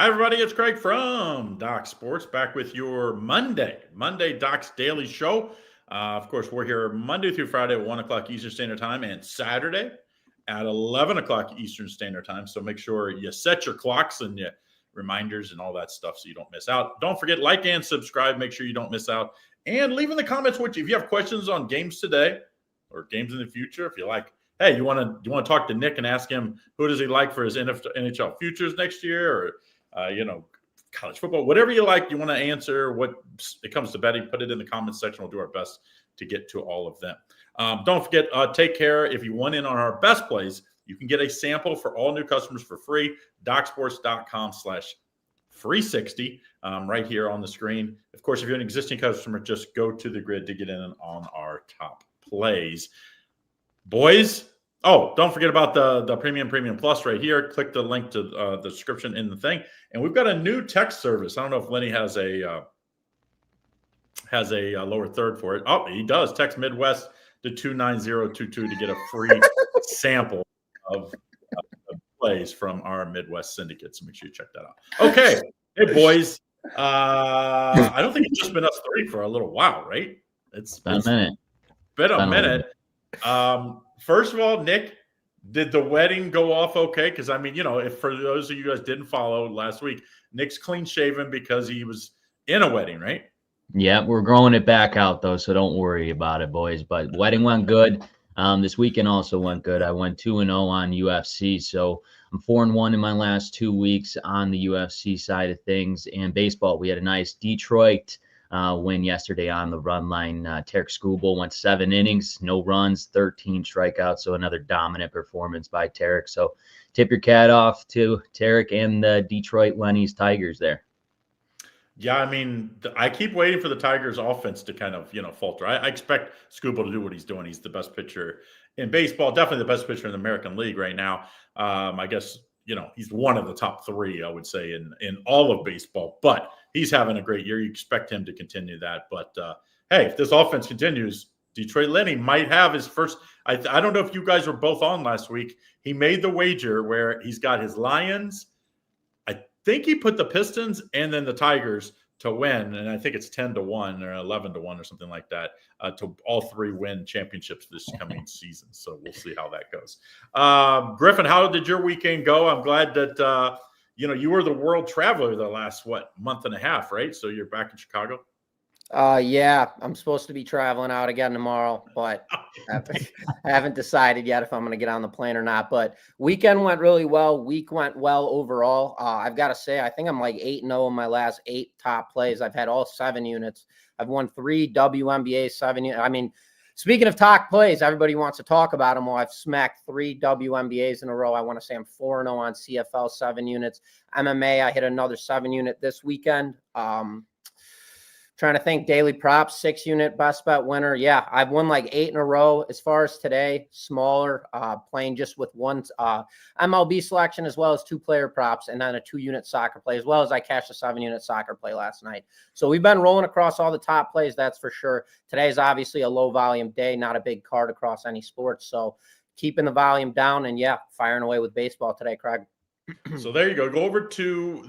Hi, everybody. It's Craig from Doc Sports back with your Monday Doc's Daily Show. Of course, we're here Monday through Friday at 1 o'clock Eastern Standard Time and Saturday at 11 o'clock Eastern Standard Time. So make sure you set your clocks and your reminders and all that stuff so you don't miss out. Don't forget, like and subscribe. Make sure you don't miss out. And leave in the comments if you have questions on games today or games in the future. If you like, hey, you want to talk to Nick and ask him who does he like for his NHL futures next year, or college football, whatever you like, you want to answer what it comes to betting, put it in the comments section. We'll do our best to get to all of them. Don't forget, take care. If you want in on our best plays, you can get a sample for all new customers for free. DocSports.com/free60 right here on the screen. Of course, if you're an existing customer, just go to the grid to get in on our top plays. Boys, don't forget about the Premium Plus right here. Click the link to the description in the thing. And we've got a new text service. I don't know if Lenny has a lower third for it. Oh, he does. Text Midwest to 29022 to get a free sample of plays from our Midwest syndicate. So make sure you check that out. Okay. Hey, boys. I don't think it's just been us three for a little while, right? It's been a minute. First of all, Nick, did the wedding go off okay? Because, if for those of you guys didn't follow last week, Nick's clean shaven because he was in a wedding, right? Yeah, we're growing it back out, though, so don't worry about it, boys. But wedding went good. This weekend also went good. I went 2-0 on UFC, so I'm 4-1 in my last 2 weeks on the UFC side of things. And baseball, we had a nice Detroit win yesterday on the run line. Tarek Skubal went 7 innings, no runs, 13 strikeouts. So another dominant performance by Tarek. So tip your cat off to Tarek and the Detroit Lenny's Tigers there. Yeah, I keep waiting for the Tigers offense to kind of, falter. I expect Skubal to do what he's doing. He's the best pitcher in baseball, definitely the best pitcher in the American League right now. I guess, he's one of the top 3, I would say, in all of baseball. But he's having a great year. You expect him to continue that. But, hey, if this offense continues, Detroit Lenny might have his first – I don't know if you guys were both on last week. He made the wager where he's got his Lions. I think he put the Pistons and then the Tigers to win, and I think it's 10-1 or 11-1 or something like that, to all 3 win championships this coming season. So we'll see how that goes. Griffin, how did your weekend go? I'm glad that you were the world traveler the last month and a half, right? So you're back in Chicago. Yeah, I'm supposed to be traveling out again tomorrow, but I haven't decided yet if I'm going to get on the plane or not. But weekend went really well. Week went well overall. I've got to say, I think I'm like 8-0 in my last 8 top plays. I've had all 7 units. I've won 3 WNBA 7 units. Speaking of top plays, everybody wants to talk about them. Well, I've smacked 3 WNBAs in a row. I want to say I'm 4-0 on CFL 7 units. MMA, I hit another 7 unit this weekend. Trying to think, daily props, 6 unit best bet winner. Yeah, I've won like 8 in a row. As far as today, smaller, playing just with 1 MLB selection, as well as 2 player props, and then a 2 unit soccer play, as well as I cashed a 7 unit soccer play last night. So we've been rolling across all the top plays, that's for sure. Today's obviously a low volume day, not a big card across any sports. So keeping the volume down and firing away with baseball today, Craig. So there you go. Go over to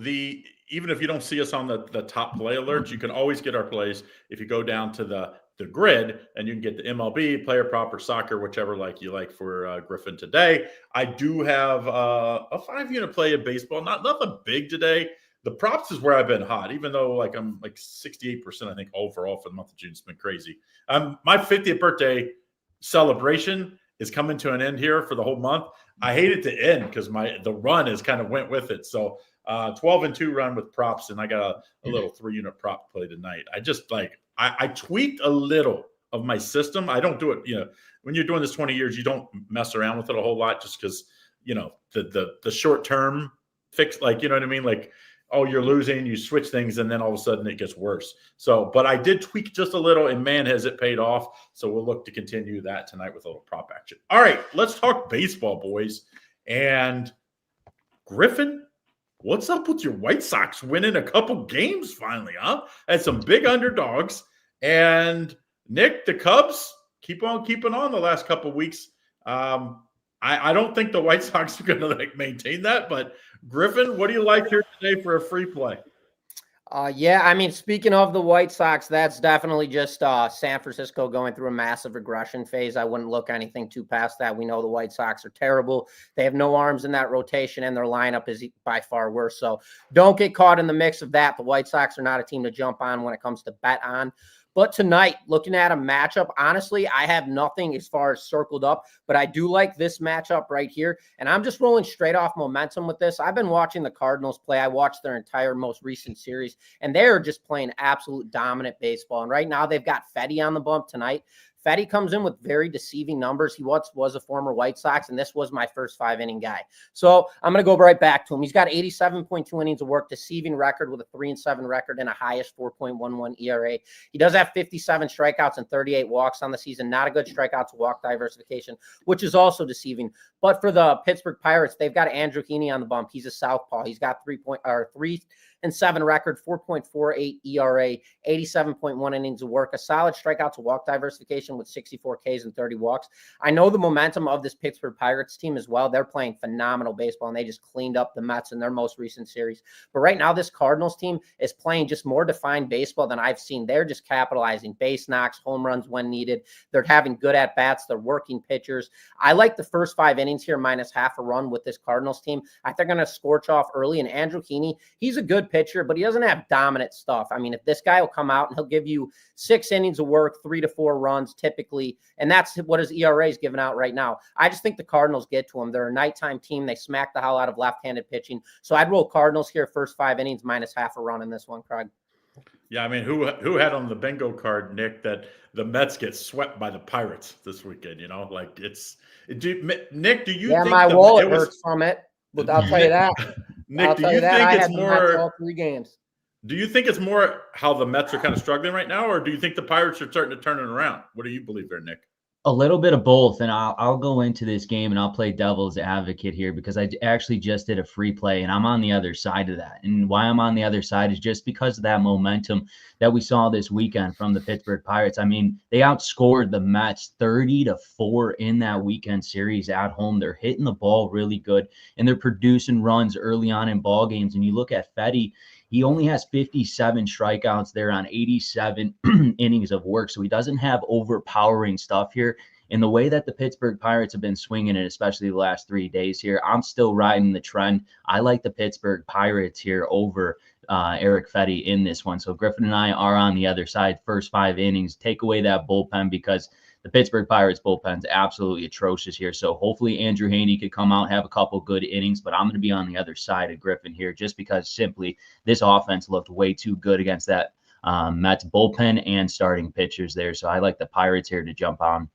even if you don't see us on the top play alerts, you can always get our plays if you go down to the grid, and you can get the MLB, player prop, or soccer, whichever you like for Griffin today. I do have a 5-unit play in baseball. Nothing big today. The props is where I've been hot, even though I'm 68%, I think, overall for the month of June. It's been crazy. My 50th birthday celebration is coming to an end here for the whole month. I hate it to end because the run has kind of went with it. So 12-2 run with props, and I got a little 3-unit prop play tonight. I just I tweaked a little of my system. I don't do it, when you're doing this 20 years, you don't mess around with it a whole lot just because, the short term fix, you know what I mean? You're losing, you switch things, and then all of a sudden it gets worse. So, but I did tweak just a little, and man, has it paid off. So we'll look to continue that tonight with a little prop action. All right, let's talk baseball, boys. And Griffin, what's up with your White Sox winning a couple games finally, huh? Had some big underdogs. And Nick, the Cubs keep on keeping on the last couple of weeks. I don't think the White Sox are going to maintain that. But Griffin, what do you like here today for a free play? Yeah, I mean, speaking of the White Sox, that's definitely just San Francisco going through a massive regression phase. I wouldn't look anything too past that. We know the White Sox are terrible. They have no arms in that rotation, and their lineup is by far worse. So don't get caught in the mix of that. The White Sox are not a team to jump on when it comes to bet on. But tonight, looking at a matchup, honestly, I have nothing as far as circled up, but I do like this matchup right here. And I'm just rolling straight off momentum with this. I've been watching the Cardinals play. I watched their entire most recent series, and they're just playing absolute dominant baseball. And right now, they've got Fetty on the bump tonight. Fetty comes in with very deceiving numbers. He once was a former White Sox, and this was my first 5-inning guy. So I'm going to go right back to him. He's got 87.2 innings of work, deceiving record with a 3-7 record and a highest 4.11 ERA. He does have 57 strikeouts and 38 walks on the season. Not a good strikeout to walk diversification, which is also deceiving. But for the Pittsburgh Pirates, they've got Andrew Heaney on the bump. He's a southpaw. He's got 3-7 record, 4.48 ERA, 87.1 innings of work, a solid strikeout to walk diversification with 64 Ks and 30 walks. I know the momentum of this Pittsburgh Pirates team as well. They're playing phenomenal baseball, and they just cleaned up the Mets in their most recent series. But right now, this Cardinals team is playing just more defined baseball than I've seen. They're just capitalizing base knocks, home runs when needed. They're having good at-bats. They're working pitchers. I like the first 5 innings here minus half a run with this Cardinals team. I think they're going to scorch off early, and Andrew Heaney, he's a good pitcher, but he doesn't have dominant stuff. I mean, if this guy will come out and he'll give you 6 innings of work, 3 to 4 runs typically, and that's what his ERA is giving out right now. I just think the Cardinals get to him. They're a nighttime team. They smack the hell out of left-handed pitching. So I'd roll Cardinals here first 5 innings minus half a run in this one, Craig. Yeah, I mean, who had on the bingo card, Nick, that the Mets get swept by the Pirates this weekend? You know, like Nick, do you think my wallet hurts from it? But I'll tell you that. Nick, do you think it's more all 3 games? Do you think it's more how the Mets are kind of struggling right now, or do you think the Pirates are starting to turn it around? What do you believe there, Nick? A little bit of both, and I'll go into this game and I'll play devil's advocate here because I actually just did a free play and I'm on the other side of that. And why I'm on the other side is just because of that momentum that we saw this weekend from the Pittsburgh Pirates. I mean, they outscored the Mets 30-4 in that weekend series at home. They're hitting the ball really good and they're producing runs early on in ball games. And you look at Fetty, he only has 57 strikeouts there on 87 innings of work. So he doesn't have overpowering stuff here. In the way that the Pittsburgh Pirates have been swinging it, especially the last 3 days here, I'm still riding the trend. I like the Pittsburgh Pirates here over Eric Fetty in this one. So Griffin and I are on the other side. First 5 innings, take away that bullpen because the Pittsburgh Pirates bullpen is absolutely atrocious here. So hopefully Andrew Heaney could come out, have a couple good innings, but I'm going to be on the other side of Griffin here just because simply this offense looked way too good against that Mets bullpen and starting pitchers there. So I like the Pirates here to jump on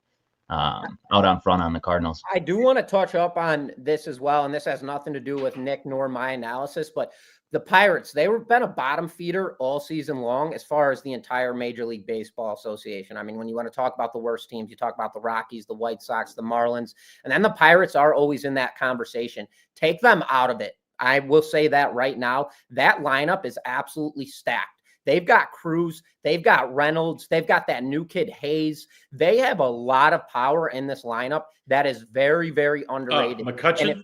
out on front on the Cardinals. I do want to touch up on this as well, and this has nothing to do with Nick nor my analysis, but the Pirates, they've been a bottom feeder all season long as far as the entire Major League Baseball Association. I mean, when you want to talk about the worst teams, you talk about the Rockies, the White Sox, the Marlins, and then the Pirates are always in that conversation. Take them out of it. I will say that right now. That lineup is absolutely stacked. They've got Cruz. They've got Reynolds. They've got that new kid, Hayes. They have a lot of power in this lineup that is very, very underrated. McCutchen?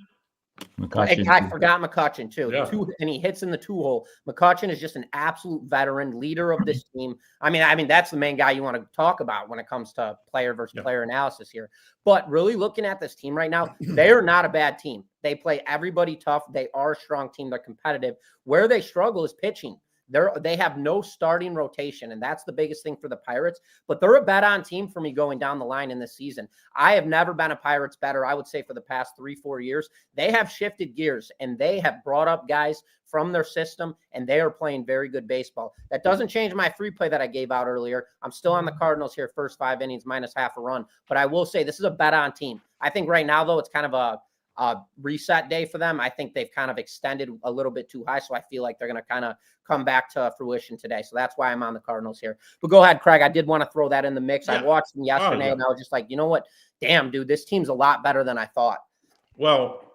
I forgot McCutchen too. Yeah. And he hits in the 2-hole. McCutchen is just an absolute veteran leader of this team. I mean, that's the main guy you want to talk about when it comes to player versus player analysis here. But really looking at this team right now, they are not a bad team. They play everybody tough. They are a strong team. They're competitive. Where they struggle is pitching. They have no starting rotation, and that's the biggest thing for the Pirates. But they're a bet-on team for me going down the line in this season. I have never been a Pirates bettor, I would say, for the past 3-4 years. They have shifted gears, and they have brought up guys from their system, and they are playing very good baseball. That doesn't change my free play that I gave out earlier. I'm still on the Cardinals here, first 5 innings, minus half a run. But I will say this is a bet-on team. I think right now, though, it's kind of a reset day for them. I think they've kind of extended a little bit too high, so I feel like they're going to kind of come back to fruition today. So that's why I'm on the Cardinals here. But go ahead, Craig. I did want to throw that in the mix. I watched them yesterday, and I was just like, you know what? Damn, dude, this team's a lot better than I thought. Well,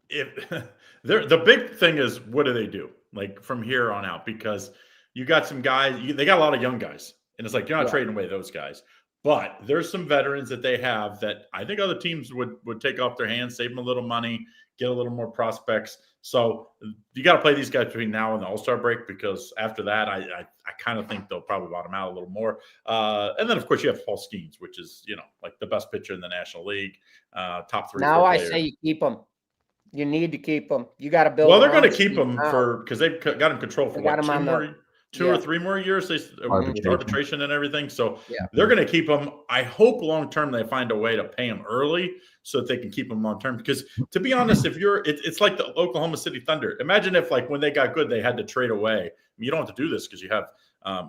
the big thing is, what do they do like from here on out? Because you got some guys, they got a lot of young guys, and it's like you're not trading away those guys. But there's some veterans that they have that I think other teams would take off their hands, save them a little money, get a little more prospects. So you got to play these guys between now and the All-Star break, because after that, I kind of think they'll probably bottom out a little more. And then, of course, you have Paul Skeens, which is, like the best pitcher in the National League, top 3. Now I say you keep him. You need to keep him. You got to build. Well, they're going to keep him because they've got him controlled for what, two or 3 more years. They arbitration and everything. So they're going to keep him. I hope long term they find a way to pay him early so that they can keep him long term. Because to be honest, if it's like the Oklahoma City Thunder. Imagine if, like, when they got good, they had to trade away. I mean, you don't have to do this because you have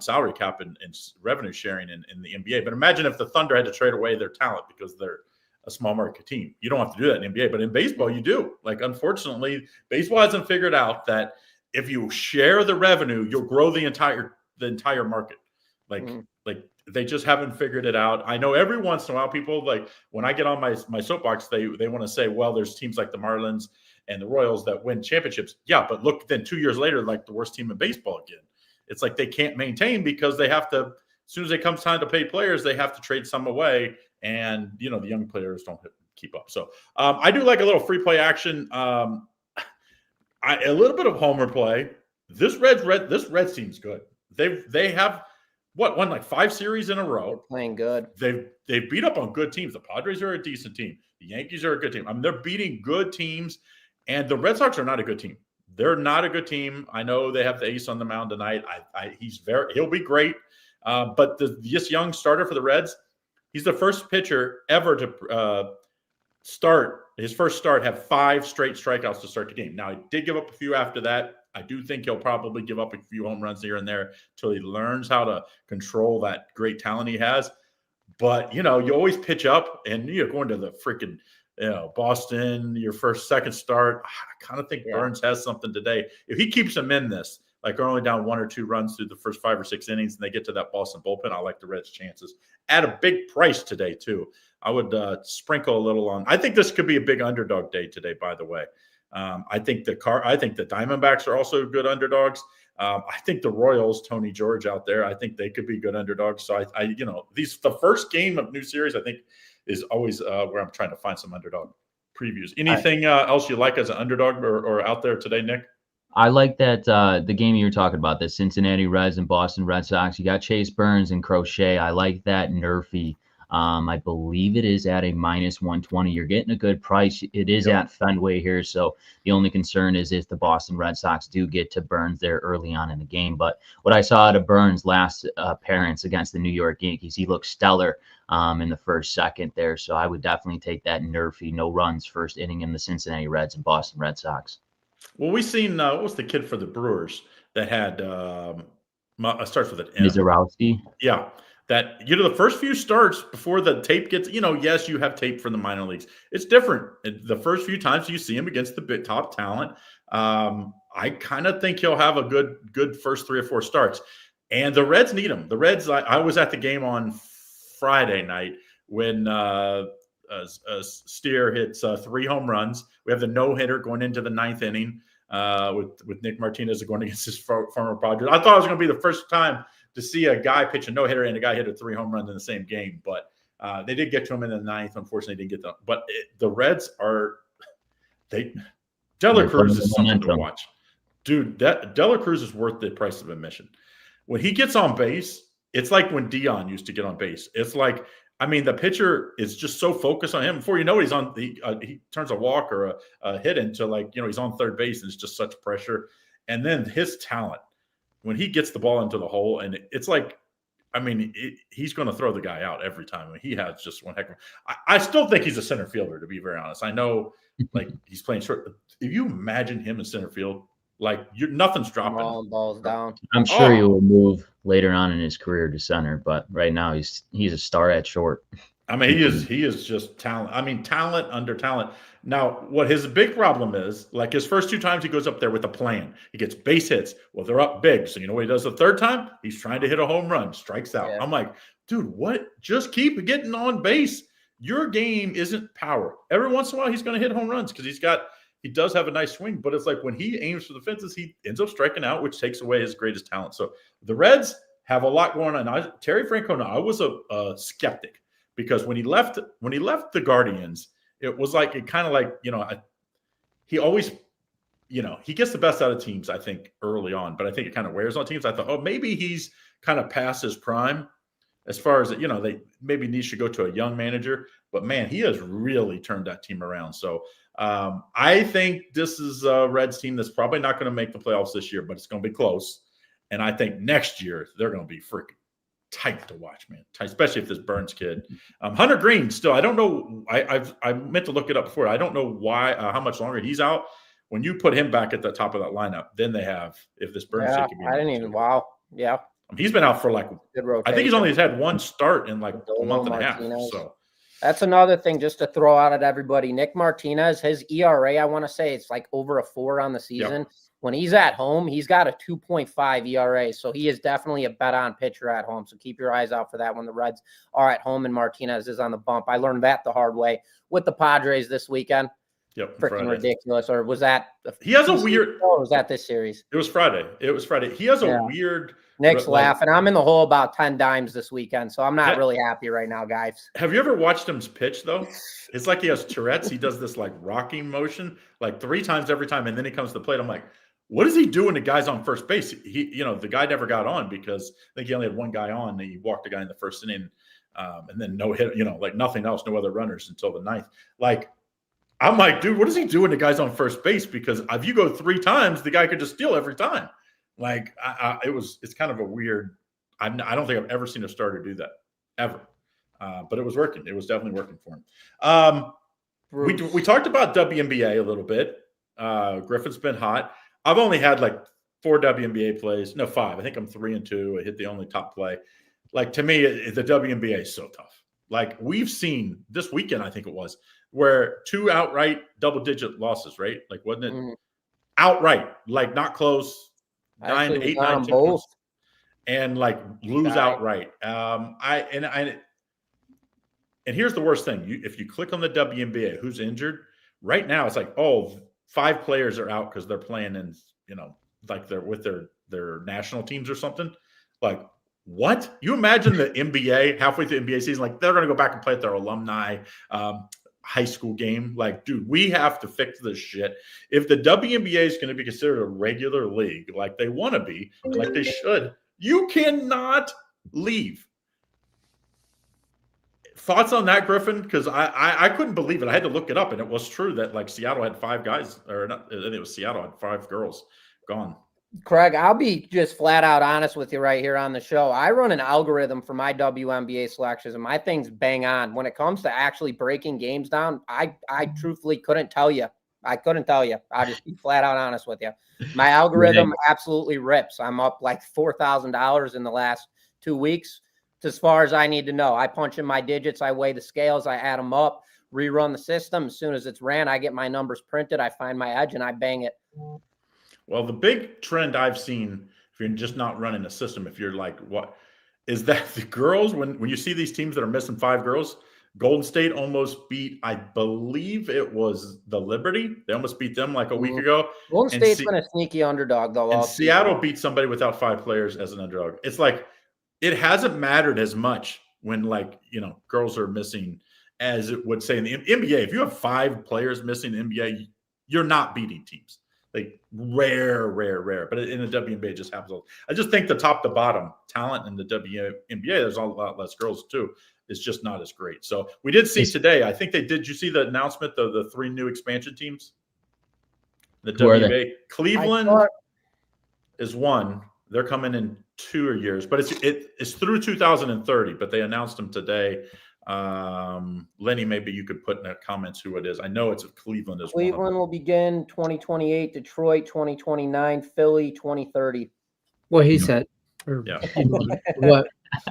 salary cap and revenue sharing in the NBA. But imagine if the Thunder had to trade away their talent because they're a small market team. You don't have to do that in NBA, but in baseball you do. Like, unfortunately, baseball hasn't figured out that if you share the revenue, you'll grow the entire market. Like they just haven't figured it out. I know every once in a while people, like, when I get on my soapbox, they want to say, well, there's teams like the Marlins and the Royals that win championships. Yeah, but look, then 2 years later, like the worst team in baseball again. It's like they can't maintain because they have to, as soon as it comes time to pay players, they have to trade some away. And, the young players don't keep up. So I do like a little free play action. A little bit of homer play. This Reds team's good. They have won like 5 series in a row. They're playing good. They've beat up on good teams. The Padres are a decent team. The Yankees are a good team. I mean, they're beating good teams, and the Red Sox are not a good team. They're not a good team. I know they have the ace on the mound tonight. He'll be great. But this young starter for the Reds, he's the first pitcher ever to start his first start, have 5 straight strikeouts to start the game. Now, he did give up a few after that. I do think he'll probably give up a few home runs here and there until he learns how to control that great talent he has. But, you always pitch up, and you're going to the freaking, Boston, your second start. I kind of think Burns has something today. If he keeps them in this, like they're only down 1 or 2 runs through the first 5 or 6 innings, and they get to that Boston bullpen, I like the Reds' chances at a big price today too. I would sprinkle a little on. I think this could be a big underdog day today, by the way. I think the Diamondbacks are also good underdogs. I think the Royals, Tony George out there, I think they could be good underdogs. So the first game of new series, I think, is always where I'm trying to find some underdog previews. Anything else you like as an underdog or out there today, Nick? I like that the game you were talking about, the Cincinnati Reds and Boston Red Sox. You got Chase Burns and Crochet. I like that nerfy. I believe it is at a -120. You're getting a good price. It is at Fenway here, so the only concern is if the Boston Red Sox do get to Burns there early on in the game. But what I saw out of Burns' last appearance against the New York Yankees, he looked stellar in the first second there. So I would definitely take that nerfy, no runs first inning in the Cincinnati Reds and Boston Red Sox. Well, we've seen what was the kid for the Brewers that had starts with an M. Mizorowski. Yeah. That, the first few starts before the tape gets, yes, you have tape from the minor leagues. It's different. The first few times you see him against the big top talent, I kind of think he'll have a good first 3 or 4 starts. And the Reds need him. The Reds, I was at the game on Friday night when Steer hits 3 home runs. We have the no-hitter going into the 9th inning with Nick Martinez going against his former Padres. I thought it was going to be the first time to see a guy pitch a no-hitter and a guy hit a 3 home runs in the same game. But they did get to him in the 9th. Unfortunately, didn't get them. But the Reds are – De La Cruz is something to watch. Dude, De La Cruz is worth the price of admission. When he gets on base, it's like when Dion used to get on base. It's like – the pitcher is just so focused on him. Before you know it, he turns a walk or a hit into he's on third base, and it's just such pressure. And then his talent, when he gets the ball into the hole, and it's like, he's going to throw the guy out every time. He has just one heck of I still think he's a center fielder, to be very honest. I know, he's playing short. If you imagine him in center field, nothing's dropping. Balls down. I'm sure he will move later on in his career to center, but right now he's a star at short. He is just talent. Talent under talent. Now, what his big problem is, his first 2 times he goes up there with a plan. He gets base hits. Well, they're up big. So you know what he does the third time? He's trying to hit a home run, strikes out. Yeah. I'm like, dude, what? Just keep getting on base. Your game isn't power. Every once in a while, he's going to hit home runs because he does have a nice swing, but it's like when he aims for the fences, he ends up striking out, which takes away his greatest talent. So the Reds, have a lot going on. Terry Francona, I was a skeptic because when he left the Guardians, it was like it kind of like, he always, he gets the best out of teams, I think, early on, but I think it kind of wears on teams. I thought, oh, maybe he's kind of past his prime as far as, they maybe need to go to a young manager. But, man, he has really turned that team around. So I think this is a Reds team that's probably not going to make the playoffs this year, but it's going to be close. And I think next year they're going to be freaking tight to watch, man. Tight, especially if this Burns kid. Hunter Green still, I don't know. I meant to look it up before. I don't know why, how much longer he's out. When you put him back at the top of that lineup, then they have, if this Burns kid can be. I didn't even, wow. Yeah. He's been out for I think he's only had one start in like a month and a half. So that's another thing just to throw out at everybody. Nick Martinez, his ERA, I want to say it's like over a 4 on the season. Yep. When he's at home, he's got a 2.5 ERA. So he is definitely a bet on pitcher at home. So keep your eyes out for that when the Reds are at home and Martinez is on the bump. I learned that the hard way with the Padres this weekend. Yep. Freaking ridiculous. Or was that? He has a weird. Or was that this series? It was Friday. He has a weird. Nick's laughing. I'm in the hole about 10 dimes this weekend, so I'm not really happy right now, guys. Have you ever watched him pitch, though? It's like he has Tourette's. He does this, like, rocking motion, like 3 times every time, and then he comes to the plate. I'm like, what is he doing to guys on first base? The guy never got on because I think he only had one guy on, and he walked a guy in the first inning, and then no hit, like nothing else, no other runners until the 9th. Like, I'm like, dude, what is he doing to guys on first base? Because if you go 3 times, the guy could just steal every time. Like it's kind of a weird. I don't think I've ever seen a starter do that ever, but it was working. It was definitely working for him. We talked about WNBA a little bit. Griffin's been hot. I've only had like 4 WNBA plays. No, 5. I think I'm 3-2. I hit the only top play. Like to me, the WNBA is so tough. Like we've seen this weekend, I think it was, where 2 outright double-digit losses. Right? Like wasn't it outright? Like not close. 9, 8, 9, 10 points, and like lose outright. And here's the worst thing: if you click on the WNBA, who's injured right now? It's like 5 players are out because they're playing in, like they're with their national teams or something. Like what? You imagine the NBA halfway through the NBA season, like they're going to go back and play at their alumni high school game. Like, dude, we have to fix this shit. If the WNBA is going to be considered a regular league, like they want to be, like they should, you cannot leave. Thoughts on that, Griffin? Because I couldn't believe it. I had to look it up, and it was true that like Seattle had 5 guys, or not, it was Seattle had 5 girls gone. Craig, I'll be just flat out honest with you right here on the show. I run an algorithm for my WNBA selections, and my thing's bang on. When it comes to actually breaking games down, I truthfully couldn't tell you. I couldn't tell you. I'll just be flat out honest with you. My algorithm absolutely rips. I'm up like $4,000 in the last 2 weeks. It's as far as I need to know. I punch in my digits. I weigh the scales. I add them up, rerun the system. As soon as it's ran, I get my numbers printed. I find my edge, and I bang it. Well, the big trend I've seen, if you're just not running a system, if you're like, what is that? The girls, when you see these teams that are missing 5 girls, Golden State almost beat, I believe it was the Liberty. They almost beat them like a week ago. Golden State's been a sneaky underdog, though. And Seattle beat somebody without 5 players as an underdog. It's like it hasn't mattered as much when, like, girls are missing as it would say in the NBA. If you have 5 players missing in the NBA, you're not beating teams. Like rare. But in the WNBA, it just happens. I just think the top to bottom talent in the WNBA, there's a lot less girls too. It's just not as great. So we did see today, I think did you see the announcement of the 3 new expansion teams? The WNBA. Cleveland is 1. They're coming in 2 years, but it's through 2030, but they announced them today. Lenny, maybe you could put in the comments who it is. I know it's Cleveland as well. Cleveland will begin 2028, Detroit 2029, Philly 2030. What he said. Yeah. What?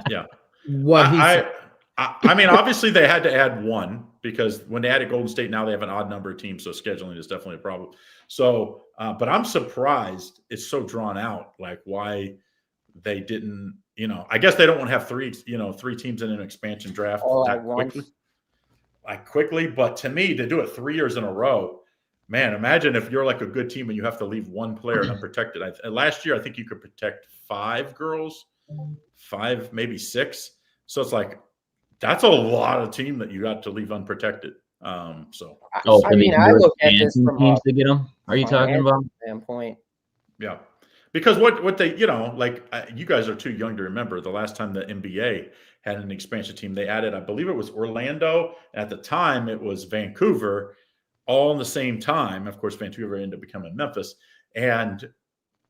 Yeah. What he said. I mean, obviously they had to add 1 because when they added Golden State, now they have an odd number of teams, so scheduling is definitely a problem. So, but I'm surprised it's so drawn out. Like why they didn't. I guess they don't want to have 3 teams in an expansion draft quickly. But to me, to do it 3 years in a row, man, imagine if you're like a good team and you have to leave 1 player unprotected. Last year, I think you could protect 5 girls. 5, maybe 6. So it's like that's a lot of team that you got to leave unprotected. So Oh, I for mean, the I look at this expansion from teams a to get them? Are you talking financial about? standpoint. yeah, because what they like you guys are too young to remember the last time the NBA had an expansion team. They added, I believe it was Orlando. At the time, it was Vancouver, all in the same time. Of course, Vancouver ended up becoming Memphis, and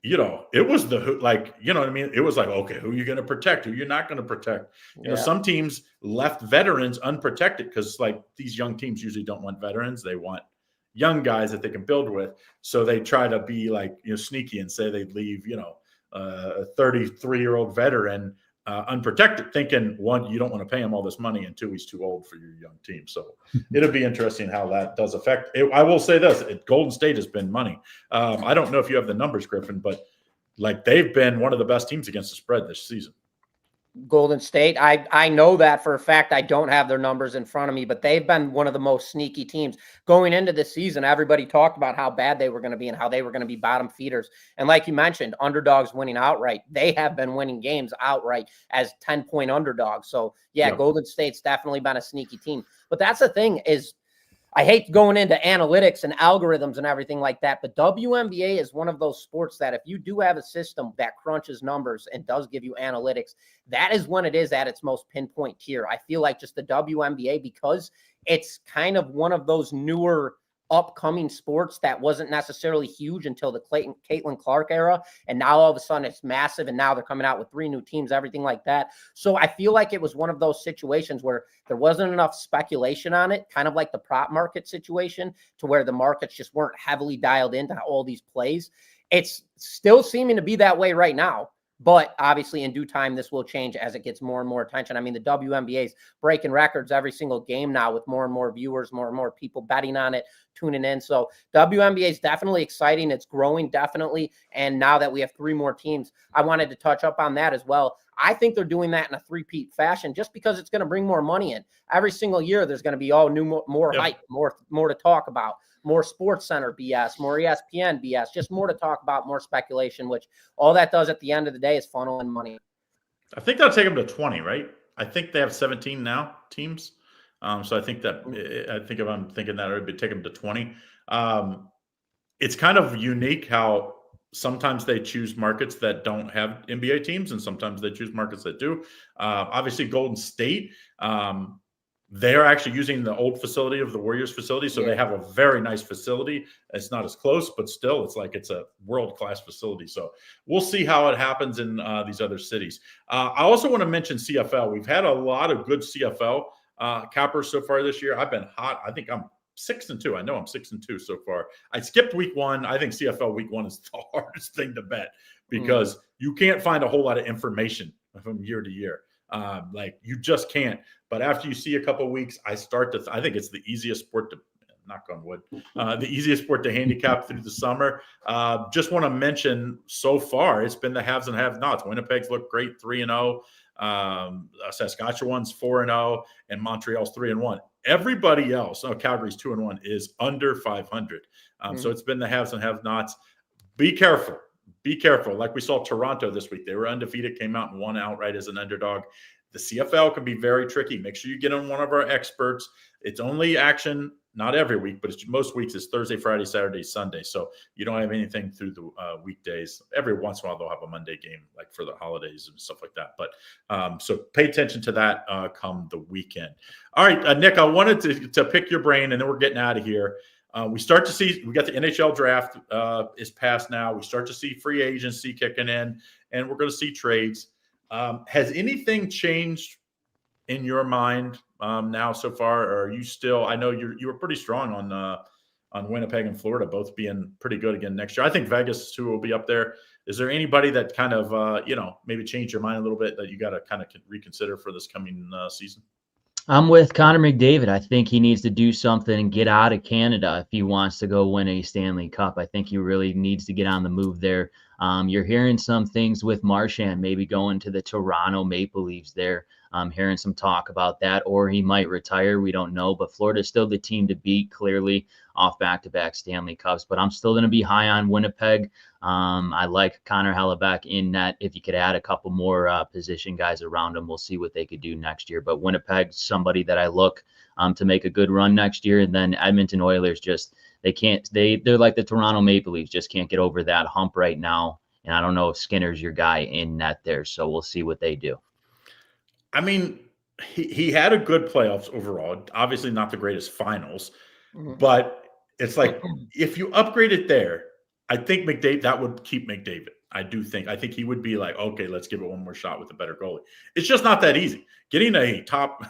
it was you know what I mean? It was like, okay, who are you going to protect? Who you're not going to protect? Some teams left veterans unprotected because like these young teams usually don't want veterans. They want young guys that they can build with. So they try to be like, sneaky and say they'd leave, a 33-year-old veteran unprotected, thinking one, you don't want to pay him all this money, and two, he's too old for your young team. So it'll be interesting how that does affect it. I will say this: Golden State has been money. I don't know if you have the numbers, Griffin, but like they've been one of the best teams against the spread this season. Golden State. I know that for a fact. I don't have their numbers in front of me, but they've been one of the most sneaky teams going into the season. Everybody talked about how bad they were going to be and how they were going to be bottom feeders. And like you mentioned, underdogs winning outright. They have been winning games outright as 10-point underdogs. So yeah, Golden State's definitely been a sneaky team. But that's the thing is, I hate going into analytics and algorithms and everything like that, but WNBA is one of those sports that if you do have a system that crunches numbers and does give you analytics, that is when it is at its most pinpoint tier. I feel like just the WNBA, because it's kind of one of those newer upcoming sports that wasn't necessarily huge until the Caitlin Clark era. And now all of a sudden it's massive. And now they're coming out with 3 new teams, everything like that. So I feel like it was one of those situations where there wasn't enough speculation on it, kind of like the prop market situation, to where the markets just weren't heavily dialed into all these plays. It's still seeming to be that way right now. But obviously, in due time, this will change as it gets more and more attention. I mean, the WNBA is breaking records every single game now with more and more viewers, more and more people betting on it, tuning in. So WNBA is definitely exciting. It's growing, definitely. And now that we have 3 more teams, I wanted to touch up on that as well. I think they're doing that in a three-peat fashion just because it's going to bring more money in. Every single year, there's going to be all new, more hype, more to talk about. More Sports Center BS, more ESPN BS, just more to talk about, more speculation, which all that does at the end of the day is funnel in money. I think that'll take them to 20, right? I think they have 17 now teams. So I think if I'm thinking that, it would take them to 20. It's kind of unique how sometimes they choose markets that don't have NBA teams, and sometimes they choose markets that do. Obviously, Golden State, they are actually using the old facility of the Warriors facility. So they have a very nice facility. It's not as close, but still it's a world-class facility. So we'll see how it happens in these other cities. I also want to mention CFL. We've had a lot of good CFL cappers so far this year. I've been hot. I think I'm 6-2. I know I'm 6-2 so far. I skipped week 1. I think CFL week 1 is the hardest thing to bet because you can't find a whole lot of information from year to year. Like you just can't. But after you see a couple of weeks, I think it's the easiest sport to, knock on wood, the easiest sport to handicap through the summer. Just want to mention so far, it's been the haves and have-nots. Winnipeg's looked great, 3-0. Saskatchewan's 4-0, and Montreal's 3-1. Everybody else, Calgary's 2-1, is under 500. So it's been the haves and have-nots. Be careful. Be careful. Like we saw Toronto this week. They were undefeated, came out and won outright as an underdog. The CFL can be very tricky. Make sure you get on one of our experts. It's only action, not every week, but most weeks is Thursday, Friday, Saturday, Sunday. So you don't have anything through the weekdays. Every once in a while, they'll have a Monday game, like for the holidays and stuff like that. But so pay attention to that come the weekend. All right, Nick, I wanted to pick your brain, and then we're getting out of here. We got the NHL draft is passed now. We start to see free agency kicking in, and we're going to see trades. Has anything changed in your mind now so far? Or are you still? I know you were pretty strong on Winnipeg and Florida, both being pretty good again next year. I think Vegas too will be up there. Is there anybody that kind of maybe changed your mind a little bit that you got to kind of reconsider for this coming season? I'm with Connor McDavid. I think he needs to do something and get out of Canada if he wants to go win a Stanley Cup. I think he really needs to get on the move there. You're hearing some things with Marchand maybe going to the Toronto Maple Leafs there. I'm hearing some talk about that, or he might retire. We don't know, but Florida's still the team to beat, clearly off back-to-back Stanley Cups. But I'm still going to be high on Winnipeg. I like Connor Hellebuck in net. If you could add a couple more position guys around him, we'll see what they could do next year. But Winnipeg's somebody that I look to make a good run next year. And then Edmonton Oilers, they're like the Toronto Maple Leafs, just can't get over that hump right now. And I don't know if Skinner's your guy in net there, so we'll see what they do. I mean, he had a good playoffs overall. Obviously not the greatest finals, but it's like if you upgrade it there, I think that would keep McDavid. I think he would be like, okay, let's give it one more shot with a better goalie. It's just not that easy. Getting a top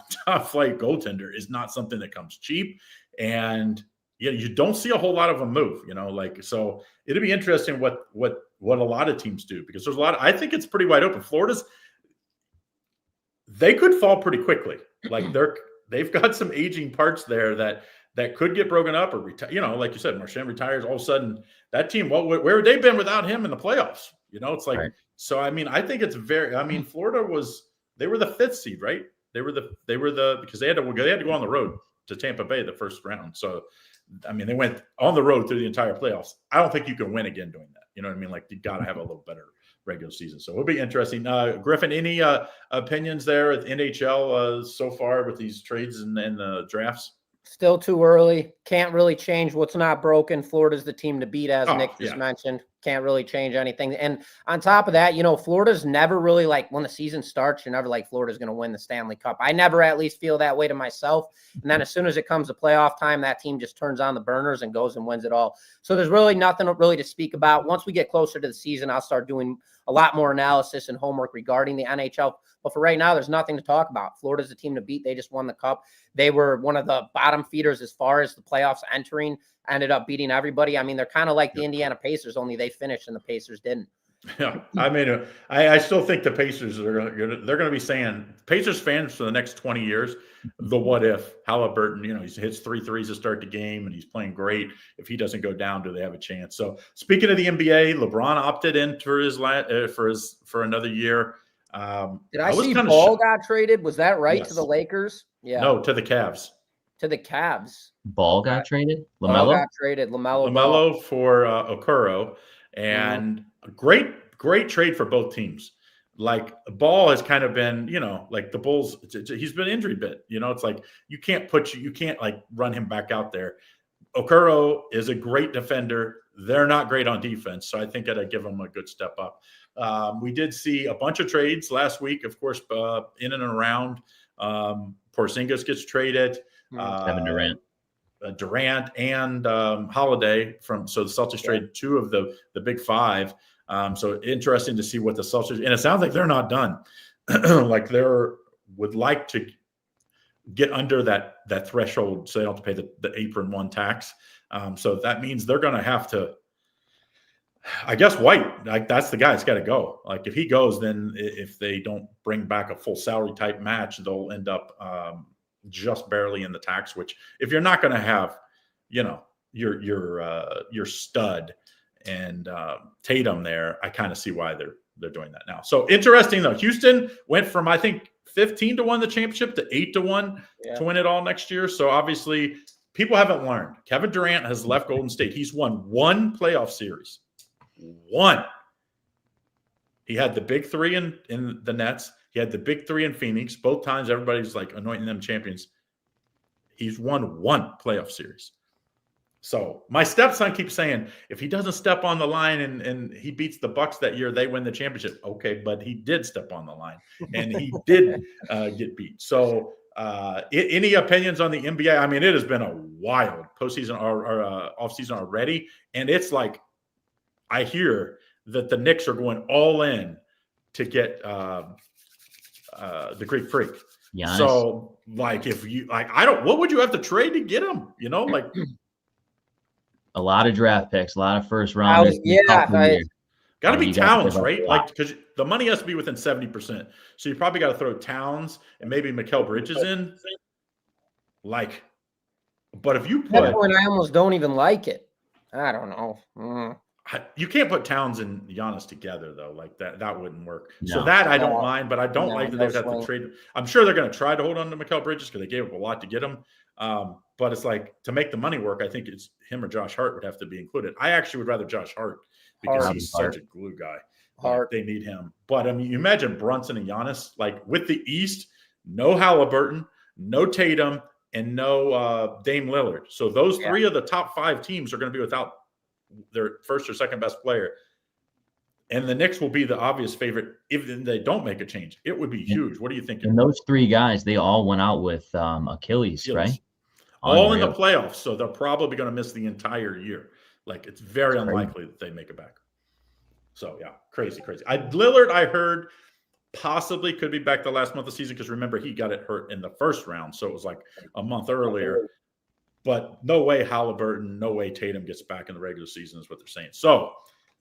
flight goaltender is not something that comes cheap. And you don't see a whole lot of them move, so it'll be interesting what a lot of teams do, because there's I think it's pretty wide open. They could fall pretty quickly. Like they've got some aging parts there that could get broken up or retire. Like you said, Marchand retires, all of a sudden that team, where would they been without him in the playoffs? It's like, right. So, I mean, I think it's Florida they were the 5th seed, right? They were because they had to go on the road to Tampa Bay the first round. So, I mean, they went on the road through the entire playoffs. I don't think you can win again doing that. You know what I mean? Like, you got to have a little better regular season. So it'll be interesting. Griffin, any opinions there at NHL so far with these trades and the drafts? Still too early. Can't really change what's not broken. Florida's the team to beat, as Nick just mentioned. Can't really change anything. And on top of that, Florida's never really like, when the season starts, you're never like Florida's going to win the Stanley Cup. I never at least feel that way to myself. And then as soon as it comes to playoff time, that team just turns on the burners and goes and wins it all. So there's really nothing really to speak about. Once we get closer to the season, I'll start doing a lot more analysis and homework regarding the NHL. But for right now, there's nothing to talk about. Florida's the team to beat. They just won the cup. They were one of the bottom feeders as far as the playoffs entering, ended up beating everybody. I mean, they're kind of like the Indiana Pacers, only they finished and the Pacers didn't. Yeah, I mean, I still think the Pacers they're going to be saying, Pacers fans for the next 20 years, the what if Halliburton, he hits 3 threes to start the game and he's playing great. If he doesn't go down, do they have a chance? So speaking of the NBA, LeBron opted in for another year. Did I see Ball got traded? Was that right? Yes. To the Lakers? Yeah. No, to the Cavs. To the Cavs. Ball got traded? LaMelo? Ball got traded. LaMelo for Okoro. And a great trade for both teams. Like, Ball has kind of been, like the Bulls, he's been injury bit. It's like you can't like run him back out there. Okoro is a great defender. They're not great on defense. So I think that'd give them a good step up. We did see a bunch of trades last week, of course, in and around. Porzingis gets traded. Kevin Durant and Holiday so the Celtics traded 2 of the big 5. So interesting to see what the Celtics, and it sounds like they're not done. Like would like to get under that threshold so they don't have to pay the apron 1 tax. So that means they're going to have to, I guess, White, like that's the guy that's got to go. Like if he goes, then if they don't bring back a full salary type match, they'll end up just barely in the tax, which if you're not going to have, your stud and Tatum there, I kind of see why they're doing that now. So interesting though. Houston went from, I think, 15 to win the championship to 8 to 1 to win it all next year. So obviously people haven't learned. Kevin Durant has left Golden State. He's won 1 playoff series. 1. He had the big 3 in the Nets. He had the big 3 in Phoenix. Both times everybody's like anointing them champions. He's won 1 playoff series. So my stepson keeps saying, if he doesn't step on the line and he beats the Bucks that year, they win the championship. Okay, but he did step on the line and he did get beat. So any opinions on the NBA? I mean, it has been a wild postseason or offseason already. And it's like, I hear that the Knicks are going all in to get the Greek Freak. Giannis. So like, if you what would you have to trade to get him? Like a lot of draft picks, a lot of first rounders. Got to be Towns, right? Like, because the money has to be within 70%. So you probably got to throw Towns and maybe Mikal Bridges in. Like, but if you put, I almost don't even like it. I don't know. You can't put Towns and Giannis together though, like that wouldn't work. No. So that I don't mind, but I don't No, like that no they'd have to swing. trade. I'm sure they're going to try to hold on to Mikal Bridges because they gave up a lot to get him. But it's like to make the money work, I think it's him or Josh Hart would have to be included. I actually would rather Josh Hart because he's such a glue guy. Hart. They need him. But I mean, you imagine Brunson and Giannis, like with the East, no Halliburton, no Tatum, and no Dame Lillard. So those three of the top 5 teams are going to be without their first or second best player. And the Knicks will be the obvious favorite if they don't make a change. It would be huge. What do you think? And those 3 guys, they all went out with Achilles, right? All in the playoffs. So they're probably going to miss the entire year. Like it's very unlikely that they make it back. So yeah, crazy. Lillard, I heard possibly could be back the last month of the season because remember he got it hurt in the first round. So it was like a month earlier. But no way Halliburton, no way Tatum gets back in the regular season is what they're saying. So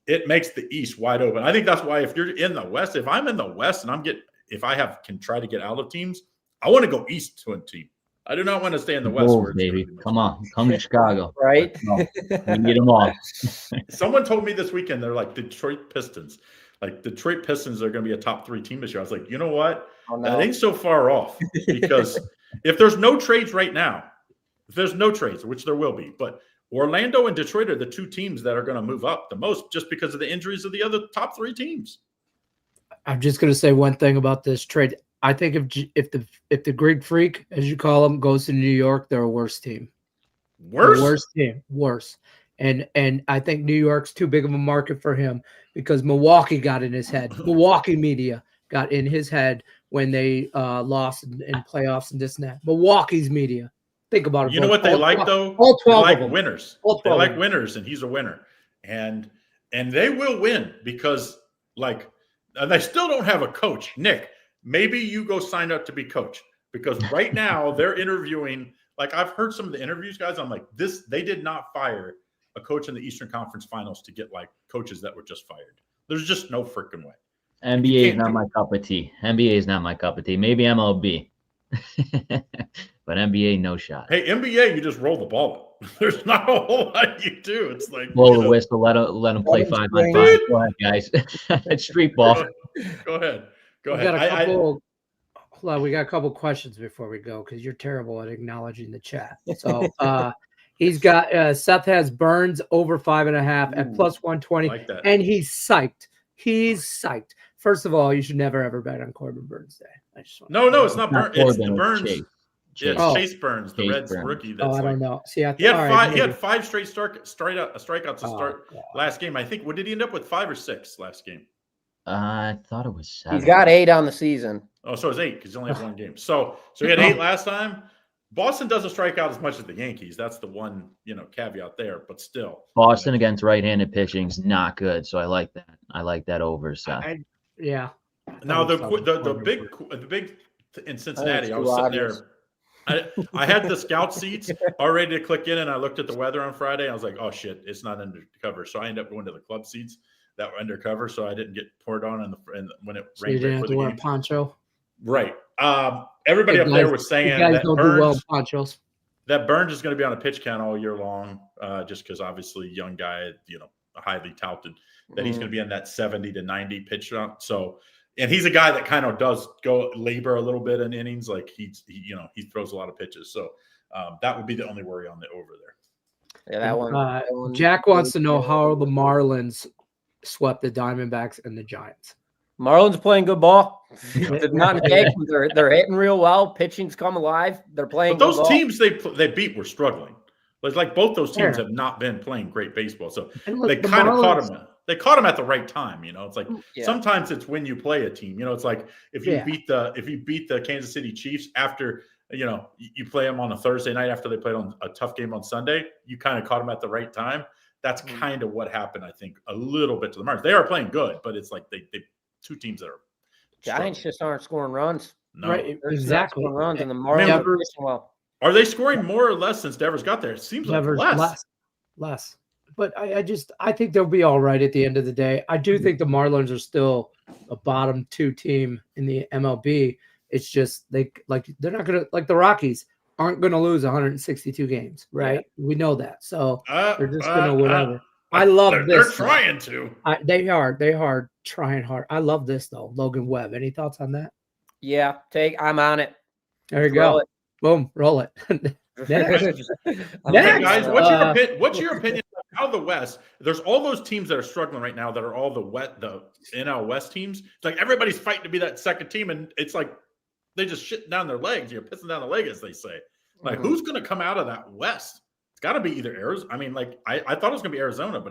it makes the East wide open. I think that's why if you're in the West, if I'm in the West and can try to get out of teams, I want to go East to a team. I do not want to stay in the West. Bulls, baby. Come on. Come to Chicago. Right? We get them all. Someone told me this weekend, they're like Detroit Pistons. Like Detroit Pistons are going to be a top 3 team this year. I was like, you know what? Oh, no. That ain't so far off because if there's no trades right now, if there's no trades, which there will be, but Orlando and Detroit are the 2 teams that are going to move up the most just because of the injuries of the other top 3 teams. I'm just going to say one thing about this trade. I think if the Greek Freak, as you call them, goes to New York, they're a worse team. Worse team. And I think New York's too big of a market for him because Milwaukee got in his head. Milwaukee media got in his head when they lost in playoffs and this and that. Milwaukee's media. Think about it. You know what they like though? All 12 they of like them. winners. All 12 they like of them. winners, and he's a winner. And they will win because they still don't have a coach. Nick, maybe you go sign up to be coach because right now they're interviewing. Like I've heard some of the interviews, guys. I'm like, they did not fire a coach in the Eastern Conference Finals to get like coaches that were just fired. There's just no freaking way. NBA is not my cup of tea. NBA is not my cup of tea. Maybe MLB. But NBA, no shot. Hey, NBA, you just roll the ball. There's not a whole lot you do. It's like blow the whistle, let them play 5-on-5. Go ahead, guys. It's street ball. Go ahead. Hold on, we got a couple questions before we go because you're terrible at acknowledging the chat. So he's got Seth has Burns over 5.5 at plus 120, like that. And he's psyched. He's psyched. First of all, you should never ever bet on Corbin Burns Day. I just want no, it's not Burns. It's the Burns. Chase. Yeah, it's Chase Burns, the Reds rookie. That's I don't know. See, he had 5 straight strikeouts to start last game. I think. What did he end up with? 5 or 6 last game? I thought it was 7. He's got 8 on the season. Oh, so it's 8 because he only has 1 game. So he had 8 last time. Boston doesn't strike out as much as the Yankees. That's the one caveat there. But still, Boston against right-handed pitching is not good. So I like that. I like that over. So yeah. Now the big in Cincinnati, I was sitting there. I had the scout seats all ready to click in, and I looked at the weather on Friday. I was like, "Oh shit, it's not undercover." So I ended up going to the club seats that were undercover, so I didn't get poured on when it rained. You didn't have to wear a poncho, right? Everybody up there was saying that don't do well ponchos. That Burns is going to be on a pitch count all year long, just because obviously young guy, highly touted that he's going to be in that 70 to 90 pitch count. So. And he's a guy that kind of does go labor a little bit in innings. Like he throws a lot of pitches. So that would be the only worry on the over there. Yeah, that one. Jack wants to know how the Marlins swept the Diamondbacks and the Giants. Marlins playing good ball. They're hitting real well. Pitching's come alive. They're playing. But those teams they beat were struggling. Like both those teams have not been playing great baseball. So they kind of caught them. They caught him at the right time, It's like sometimes it's when you play a team, It's like if you beat the Kansas City Chiefs after you play them on a Thursday night after they played on a tough game on Sunday, you kind of caught them at the right time. That's kind of what happened, I think, a little bit to the Marlins. They are playing good, but it's like they 2 teams that are Giants just aren't scoring runs. No. Right, They're exactly. scoring runs, and the Marlins are pitching well. Are they scoring more or less since Devers got there? It seems like less. But I think they'll be all right at the end of the day. I do think the Marlins are still a bottom 2 team in the MLB. It's just they're not gonna the Rockies aren't gonna lose 162 games, right? Yeah. We know that. So they're just gonna whatever. I love They're this. trying to. They are trying hard. I love this though. Logan Webb. Any thoughts on that? Yeah, I'm on it. There you Roll go. it. Boom, roll it. Next. Okay, guys, what's your uh, opinion out of the West? There's all those teams that are struggling right now that are all the NL West teams. It's like everybody's fighting to be that second team, and it's like they just shit down their legs. You're pissing down the leg, as they say. Like, who's going to come out of that West? It's got to be either Arizona. I mean, like I thought it was going to be Arizona,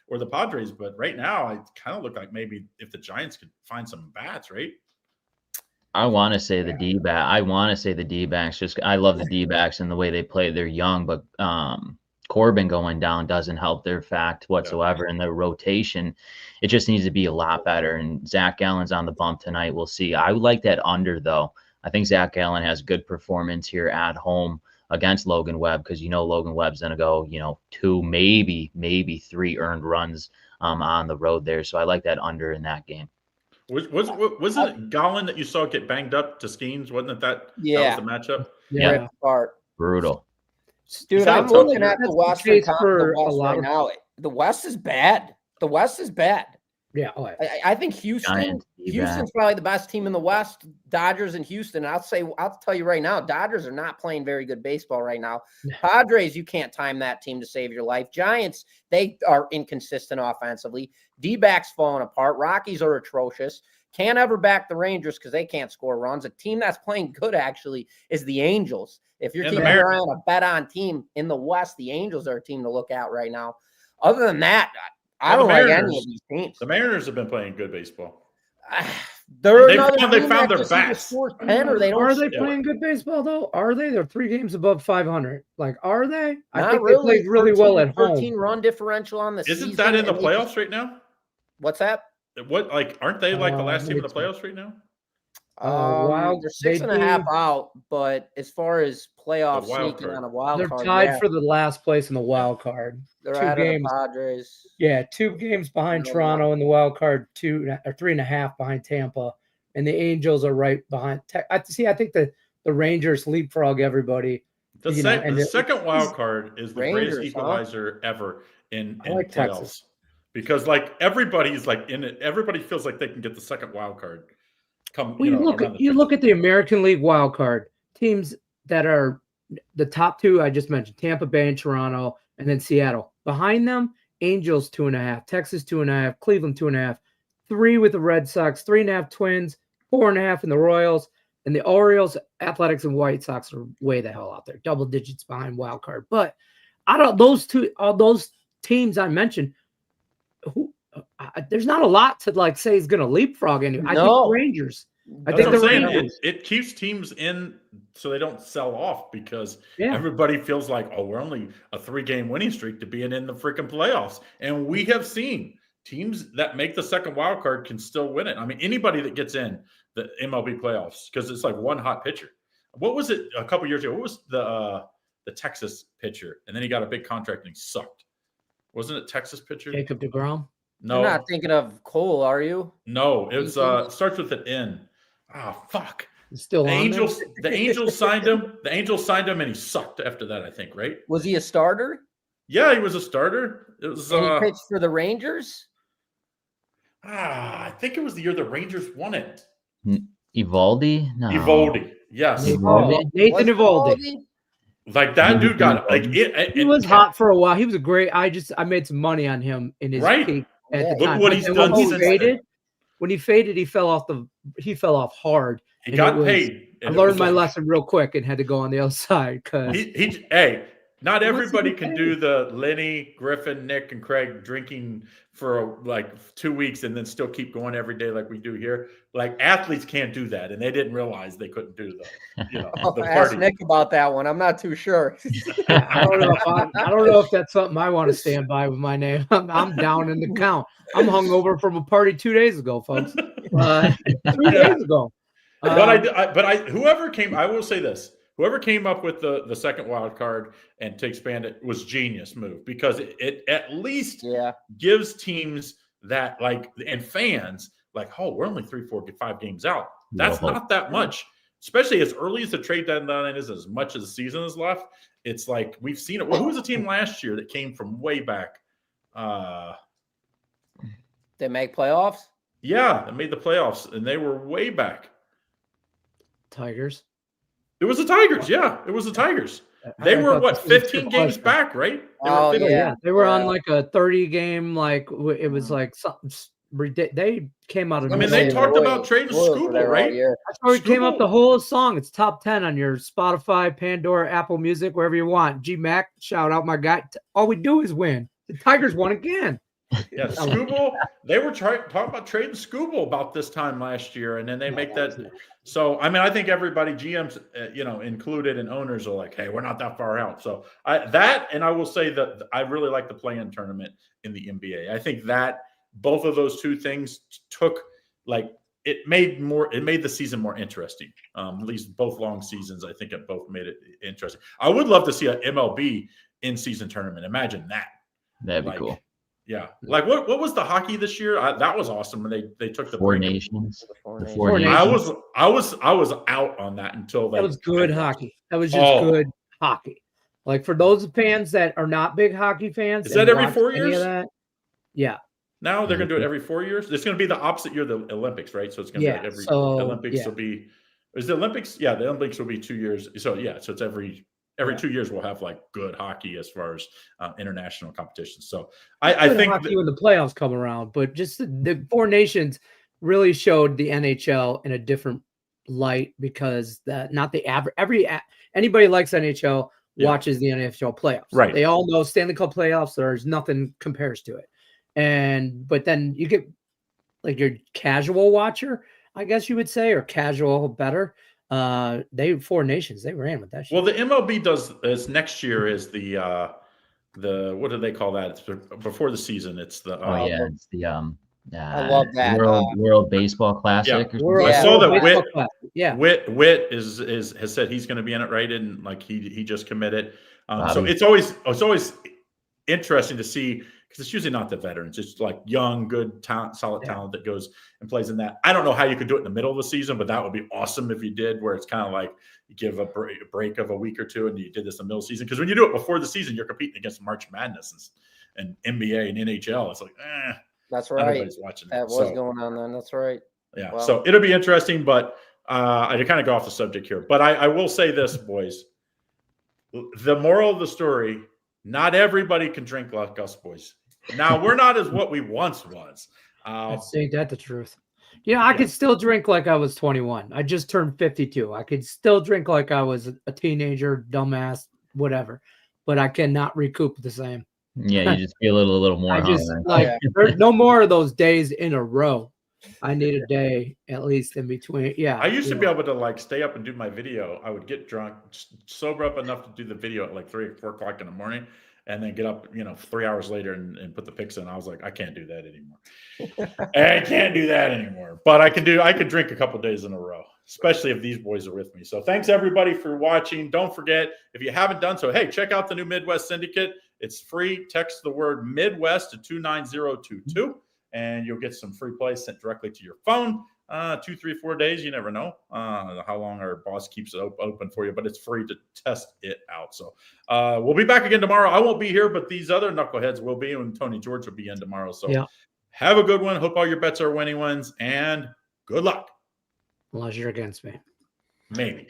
or the Padres. But right now, it kind of looked like maybe if the Giants could find some bats, right? I want to say the D-back. I want to say the D-backs. Just I love the D-backs and the way they play. They're young, but Corbin going down doesn't help their fact whatsoever. And their rotation, it just needs to be a lot better. And Zach Gallen's on the bump tonight. We'll see. I would like that under though. I think Zach Gallen has good performance here at home against Logan Webb because Logan Webb's gonna go 2 maybe 3 earned runs on the road there. So I like that under in that game. Wasn't it Gallen that you saw get banged up to Skeens? Wasn't it that? Yeah. That was the matchup. Yeah. Brutal. Dude, I'm looking at the West right now. The West is bad. The West is bad. Yeah. I think Houston's probably the best team in the West. Dodgers and Houston. I'll tell you right now, Dodgers are not playing very good baseball right now. Padres, you can't time that team to save your life. Giants, they are inconsistent offensively. D-backs falling apart. Rockies are atrocious. Can't ever back the Rangers because they can't score runs. A team that's playing good actually is the Angels. If you're keeping your eye on a bet on team in the West, the Angels are a team to look at right now. Other than that, I don't like any of these teams. The Mariners have been playing good baseball. They found their bats. Are they playing good baseball though? Are they? They're 3 games above 500. Like, are they? I think really. They played really well at home. 13-run differential on the season. Isn't that in the playoffs right now? What's that? Aren't they like the last team in the playoffs right now? They're 6.5 out, but as far as playoff sneaking on a wild card, they're tied for the last place in the wild card. They're out of the Padres. Yeah, 2 games behind Toronto in the wild card, 2 or 3.5 behind Tampa, and the Angels are right behind. I think the Rangers leapfrog everybody. The second wild card is the greatest equalizer ever in playoffs. Texas. Because like everybody's like in it, everybody feels like they can get the second wild card. You look at the American League wild card teams that are the top 2 I just mentioned, Tampa Bay and Toronto, and then Seattle. Behind them, Angels 2.5, Texas 2.5, Cleveland 2.5, 3 with the Red Sox, 3.5 Twins, 4.5 in the Royals, and the Orioles, Athletics, and White Sox are way the hell out there, double digits behind wild card. But out of all those teams I mentioned, there's not a lot to like say is going to leapfrog anyone. I think the Rangers. I think the Rangers. It keeps teams in so they don't sell off because everybody feels like, we're only a 3-game winning streak to being in the freaking playoffs. And we have seen teams that make the second wild card can still win it. I mean, anybody that gets in the MLB playoffs because it's like one hot pitcher. What was it a couple years ago? What was the Texas pitcher? And then he got a big contract and he sucked. Wasn't it Texas pitcher? Jacob deGrom? No. You're not thinking of Cole, are you? No, it was starts with an N. Fuck. Still the on Angels. The Angels signed him. The Angels signed him, and he sucked after that. I think, right? Was he a starter? Yeah, he was a starter. It was. And he pitched for the Rangers. I think it was the year the Rangers won it. Evaldi? No. Evaldi. Yes. Nathan Evaldi. Like that dude got like it. He was hot for a while. He was a great. I made some money on him in his peak at the time. Look what he's done since then. When he faded, he fell off hard. He got paid. I learned my lesson real quick and had to go on the other side because not everybody can do the Lenny, Griffin, Nick, and Craig drinking for like 2 weeks and then still keep going every day like we do here. Like athletes can't do that, and they didn't realize they couldn't do the party. Ask Nick about that one. I'm not too sure. I don't know if that's something I want to stand by with my name. I'm down in the count. I'm hungover from a party 2 days ago, folks. 3 days ago. Whoever came, I will say this. Whoever came up with the second wild card and to expand it was genius move because it at least gives teams that and fans we're only 3, 4, 5 games out. That's not that much, especially as early as the trade deadline is, as much as the season is left. It's like we've seen it. Well, who was the team last year that came from way back They make playoffs? Yeah, they made the playoffs, and they were way back. Tigers. It was the Tigers. Yeah, it was the Tigers. They I were thought what, this was a 15 trick games question. back, right? They Oh, were 15. yeah. They were on Yeah. like a 30 game, like it was like something. They came out of. I mean, they talked about trading Scooble, right? That's where it came up Scooble- the whole song. It's top 10 on your Spotify, Pandora, Apple Music, wherever you want. G Mac, shout out my guy. All we do is win. The Tigers won again. Yeah, Scooble. They were talking about trading Scooble about this time last year, and then they make that. So, I mean, I think everybody, GMs, included, and owners are like, "Hey, we're not that far out." So, and I will say that I really like the play-in tournament in the NBA. I think that both of those two things took it made the season more interesting. At least both long seasons, I think it both made it interesting. I would love to see an MLB in-season tournament. Imagine that. That'd be cool. Yeah, like what was the hockey this year? That was awesome when they took the Four break. Nations. Four The Nations. Four I Nations. was out on that until That was good hockey. That was just good hockey. Like for those fans that are not big hockey fans, Is that and every watch 4 any years? of that, yeah. Now they're gonna do it every 4 years. It's gonna be the opposite year of the Olympics, right? So it's gonna be like every Olympics will be. Is the Olympics? Yeah, the Olympics will be 2 years. So yeah, so it's every 2 years we'll have like good hockey as far as international competitions. So I think hockey when the playoffs come around, but just the Four Nations really showed the NHL in a different light because not the average. Anybody likes NHL watches the NHL playoffs. Right. They all know Stanley Cup playoffs. There's nothing compares to it. But then you get like your casual watcher, I guess you would say, or casual better. Four Nations, they ran with that shit. Well, the MLB is next year is the what do they call that? It's before the season. It's the It's the I love that World Baseball Classic. Yeah. I saw that Witt has said he's going to be in it, right? And like he just committed. So it's always interesting to see because it's usually not the veterans. It's like young, good talent, solid talent that goes and plays in that. I don't know how you could do it in the middle of the season, but that would be awesome if you did, where it's kind of like you give a break of a week or two and you did this in the middle of the season. Because when you do it before the season, you're competing against March Madness and NBA and NHL. It's like, that's right. Everybody's watching that was going on then. That's right. Yeah. Wow. So it'll be interesting, but I kind of go off the subject here. But I will say this, boys. The moral of the story, not everybody can drink like us, boys. Now, we're not as what we once was. Ain't that the truth? I could still drink like I was 21. I just turned 52. I could still drink like I was a teenager, dumbass, whatever. But I cannot recoup the same. Yeah, you just feel a little more. There's no more of those days in a row. I need a day at least in between. Yeah. I used to be able to stay up and do my video. I would get drunk, sober up enough to do the video at like 3 or 4 o'clock in the morning, and then get up, 3 hours later and put the picks in. I was like, I can't do that anymore. I can't do that anymore. But I could drink a couple days in a row, especially if these boys are with me. So thanks everybody for watching. Don't forget, if you haven't done so, hey, check out the new Midwest Syndicate. It's free. Text the word Midwest to 29022. And you'll get some free plays sent directly to your phone. 2, 3, 4 days. You never know how long our boss keeps it open for you, but it's free to test it out. So we'll be back again tomorrow. I won't be here, but these other knuckleheads will be, and Tony George will be in tomorrow. So have a good one. Hope all your bets are winning ones, and good luck. Unless you're against me. Maybe.